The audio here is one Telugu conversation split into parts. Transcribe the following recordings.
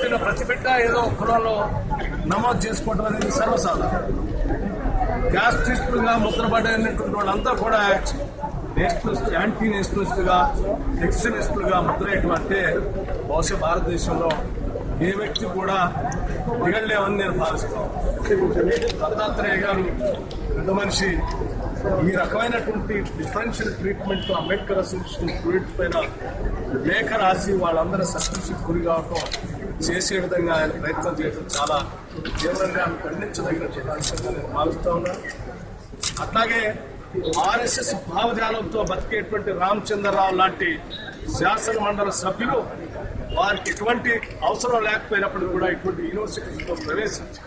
పుట్టిన ప్రతి బిడ్డ ఏదో కులంలో నమోదు చేసుకోవడం అనేది సర్వసాధారణం. క్యాస్టిస్టులుగా ముద్రపడినటువంటి వాళ్ళంతా కూడా నేషనలిస్ట్, యాంటీ నేషనలిస్టుగా, ఎక్స్ట్రీమిస్టులుగా ముద్రేయటం అంటే బహుశా భారతదేశంలో ఏ వ్యక్తి కూడా మిగలలేవని నేను భావిస్తాను. దత్తాత్రేయ గారు పెద్ద మనిషి ఈ రకమైనటువంటి differential treatment Ambedkar association students పైన లేఖ రాసి వాళ్ళందరూ సస్పెన్షన్ గురి కావటం చేసే విధంగా ఆయన ప్రయత్నం చేయడం చాలా తీవ్రంగా ఖండించదగినటువంటి అంశంగా నేను భావిస్తా ఉన్నాను. అట్లాగే ఆర్ఎస్ఎస్ భావజాలంతో బతికేటువంటి రామచంద్రరావు లాంటి శాసన మండలి సభ్యులు వారికి ఎటువంటి అవసరం లేకపోయినప్పుడు కూడా ఇటువంటి యూనివర్సిటీలో ప్రవేశించి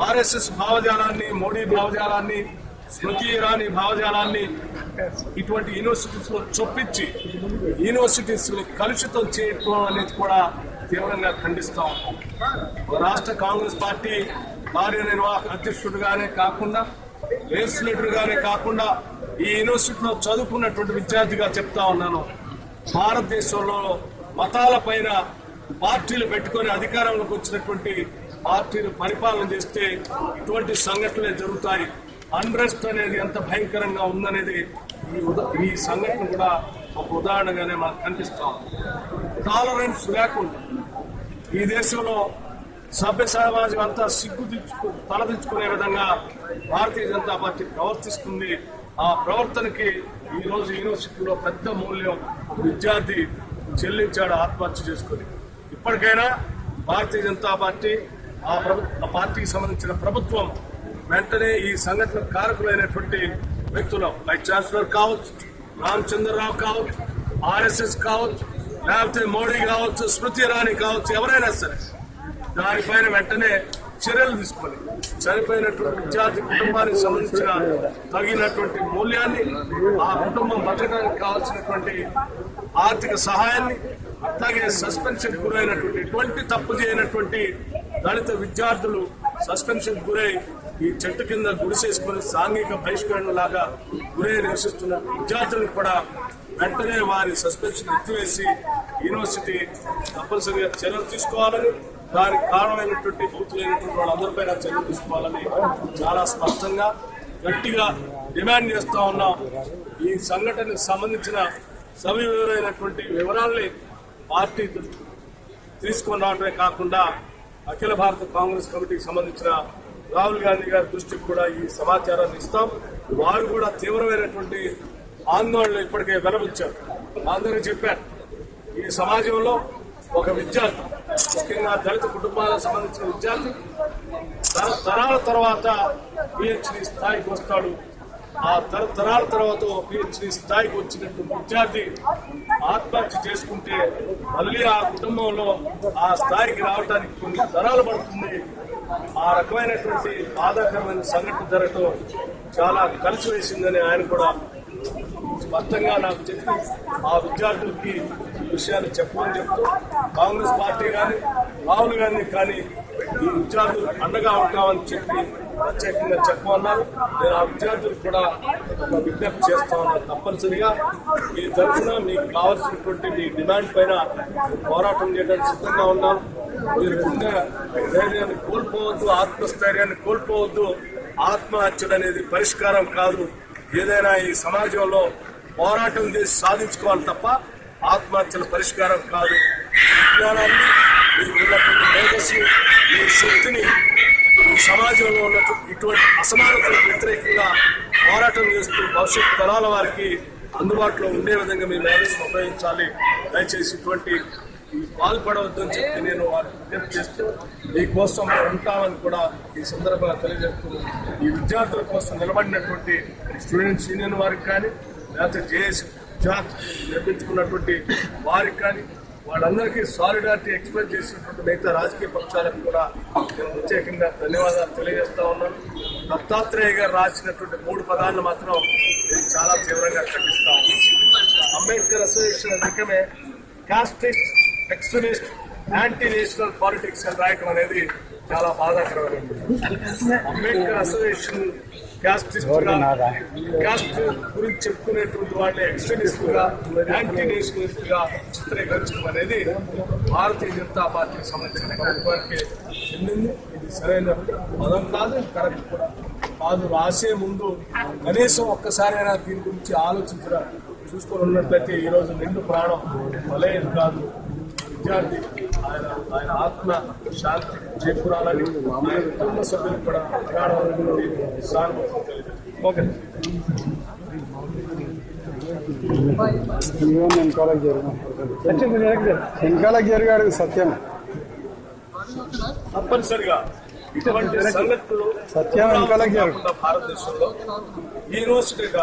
ఆర్ఎస్ఎస్ భావజాలాన్ని, మోడీ భావజాలాన్ని, స్మృతి ఇరానీ భావజాలాన్ని ఇటువంటి యూనివర్సిటీస్ లో చొప్పించి యూనివర్సిటీస్ ని కలుషితం చేయడం అనేది కూడా తీవ్రంగా ఖండిస్తా ఉన్నాం. రాష్ట్ర కాంగ్రెస్ పార్టీ కార్యనిర్వాహక అధ్యక్షుడిగానే కాకుండా, లెజిస్లేటర్ గానే కాకుండా ఈ యూనివర్సిటీలో చదువుకున్నటువంటి విద్యార్థిగా చెప్తా ఉన్నాను, భారతదేశంలో మతాల పైన పార్టీలు పెట్టుకుని అధికారంలోకి వచ్చినటువంటి పార్టీలు పరిపాలన చేస్తే ఇటువంటి సంఘటనలే జరుగుతాయి. అన్రెస్ట్ అనేది ఎంత భయంకరంగా ఉందనేది ఈ సంఘటన కూడా ఒక ఉదాహరణగానే మనకు కనిపిస్తాం. టాలరెన్స్ లేకుండా ఈ దేశంలో సభ్య సమాజం అంతా తలదించుకునే విధంగా భారతీయ జనతా పార్టీ ప్రవర్తిస్తుంది. ఆ ప్రవర్తనకి ఈ రోజు యూనివర్సిటీలో పెద్ద మూల్యం విద్యార్థి చెల్లించాడు ఆత్మహత్య చేసుకుని. ఇప్పటికైనా భారతీయ జనతా పార్టీ, ఆ పార్టీకి సంబంధించిన ప్రభుత్వం వెంటనే ఈ సంఘటన కారకులైనటువంటి వ్యక్తులు, వైస్ ఛాన్సలర్ కావచ్చు, రామచంద్రరావు కావచ్చు, ఆర్ఎస్ఎస్ కావచ్చు, లేకపోతే మోడీ కావచ్చు, స్మృతి ఇరానీ కావచ్చు, ఎవరైనా సరే దానిపైన వెంటనే చర్యలు తీసుకొని చనిపోయినటువంటి విద్యార్థి కుటుంబానికి సంబంధించిన తగినటువంటి మూల్యాన్ని, ఆ కుటుంబం బతకడానికి కావాల్సినటువంటి ఆర్థిక సహాయాన్ని, అట్లాగే సస్పెన్షన్ గురైనటువంటి ఎటువంటి తప్పు చేయనటువంటి దళిత విద్యార్థులు సస్పెన్షన్ గురై ఈ చెట్టు కింద గుడిసేసుకుని సాంఘిక బహిష్కరణ లాగా గురై నివసిస్తున్న విద్యార్థులకు కూడా వెంటనే వారి సస్పెన్షన్ ఎత్తివేసి యూనివర్సిటీ తప్పనిసరిగా చర్యలు తీసుకోవాలని, దానికి కారణమైనటువంటి పూర్తులైనటువంటి వాళ్ళందరిపైన చర్యలు తీసుకోవాలని చాలా స్పష్టంగా గట్టిగా డిమాండ్ చేస్తా ఉన్నాం. ఈ సంఘటనకు సంబంధించిన సవివరమైనటువంటి వివరాల్ని పార్టీ తీసుకొని రావడమే కాకుండా అఖిల భారత కాంగ్రెస్ కమిటీకి సంబంధించిన రాహుల్ గాంధీ గారి దృష్టికి కూడా ఈ సమాచారాన్ని ఇస్తాం. వారు కూడా తీవ్రమైనటువంటి ఆందోళనలు ఇప్పటికే వెలబుచ్చారు. అందరికీ చెప్పారు, ఈ సమాజంలో ఒక విద్యార్థి, ముఖ్యంగా దళిత కుటుంబాలకు సంబంధించిన విద్యార్థి తరాల తర్వాత పిహెచ్డి స్థాయికి వస్తాడు. ఆ తరాల తర్వాత పిహెచ్డి స్థాయికి వచ్చినటువంటి విద్యార్థి ఆత్మహత్య చేసుకుంటే మళ్ళీ ఆ కుటుంబంలో ఆ స్థాయికి రావడానికి కొన్ని తరాలు పడుతుంది. ఆ రకమైనటువంటి బాధాకరమైన సంఘటన జరగడం చాలా కలిసి వేసిందని ఆయన కూడా స్పష్టంగా నాకు చెప్పి ఆ విద్యార్థులకి ఈ విషయాన్ని చెప్పమని చెప్తూ, కాంగ్రెస్ పార్టీ కానీ రాహుల్ గాంధీ కానీ ఈ విద్యార్థులు అండగా ఉంటామని చెప్పి ప్రత్యేకంగా చెప్పమన్నారు. నేను ఆ విద్యార్థులకు కూడా ఒక విజ్ఞప్తి చేస్తా ఉన్నాను. తప్పనిసరిగా మీ తరఫున మీకు కావాల్సినటువంటి మీ డిమాండ్ పైన పోరాటం చేయడానికి సిద్ధంగా ఉన్నాను. మీరు గుండె ధైర్యాన్ని కోల్పోవద్దు, ఆత్మస్థైర్యాన్ని కోల్పోవద్దు. ఆత్మహత్యలు అనేది పరిష్కారం కాదు. ఏదైనా ఈ సమాజంలో పోరాటం చేసి సాధించుకోవాలి తప్ప ఆత్మహత్యల పరిష్కారం కాదు. విజ్ఞానాన్ని, మీకు ఉన్నటువంటి మేధస్సు, మీ శక్తిని ఈ సమాజంలో ఉన్నటువంటి ఇటువంటి అసమానతలకు వ్యతిరేకంగా పోరాటం చేస్తూ భవిష్యత్ తరాల వారికి అందుబాటులో ఉండే విధంగా మీ మేధస్సును ఉపయోగించాలి. దయచేసి ఇటువంటి పాల్పడవద్దని చెప్పి నేను వారికి విజ్ఞప్తి చేస్తూ మీకోసం ఉంటామని కూడా ఈ సందర్భంగా తెలియజేస్తూ, ఈ విద్యార్థుల కోసం నిలబడినటువంటి స్టూడెంట్స్ యూనియన్ వారికి కానీ, లేకపోతే జేఏసీ నిర్మించుకున్నటువంటి వారికి కానీ, వాళ్ళందరికీ సాలిడారిటీ ఎక్స్ప్రెస్ చేసినటువంటి మిగతా రాజకీయ పక్షాలకు కూడా నేను ప్రత్యేకంగా ధన్యవాదాలు తెలియజేస్తా ఉన్నాను. దత్తాత్రేయ గారు రాసినటువంటి 3 పదాలను మాత్రం నేను చాలా తీవ్రంగా ఖండిస్తా ఉన్నాను. అంబేద్కర్ అసోసియేషన్ అందుకనే కాస్టిస్ట్, ఎక్స్ట్రీమిస్ట్, యాంటీ నేషనల్ పాలిటిక్స్ అని రాయటం అనేది చాలా బాధాకరమైనటువంటి. అంబేద్కర్ అసోసియేషన్ క్యాస్ట్ గురించి చెప్పుకునేటువంటి వాళ్ళని ఎక్స్ట్రీమిస్ట్ గా యాంటీ నేషనలిస్ట్ గా చిత్రీకరించడం అనేది భారతీయ జనతా పార్టీకి సంబంధించిన ప్రభుత్వానికి చెందింది. ఇది సరైన పదం కాదు, కరెక్ట్ కూడా కాదు. రాసే ముందు కనీసం ఒక్కసారైనా దీని గురించి ఆలోచించడం చూసుకొని ఉన్నట్లయితే ఈరోజు నిండు ప్రాణం వలయం కాదు. విద్యార్థి ఆయన ఆత్మ శాంతి చేకూరాలని ఆయన కుటుంబ సభ్యులకు కూడా ప్రగాఢమైనటువంటి సానుభూతి తెలియజేస్తుంది. ఓకే. వెనకాలకు జరిగాడు సత్యం. తప్పనిసరిగా ఇటువంటి సంగతులు సత్యం వెనకాలకు భారతదేశంలో ఈ రోజుకే కాదు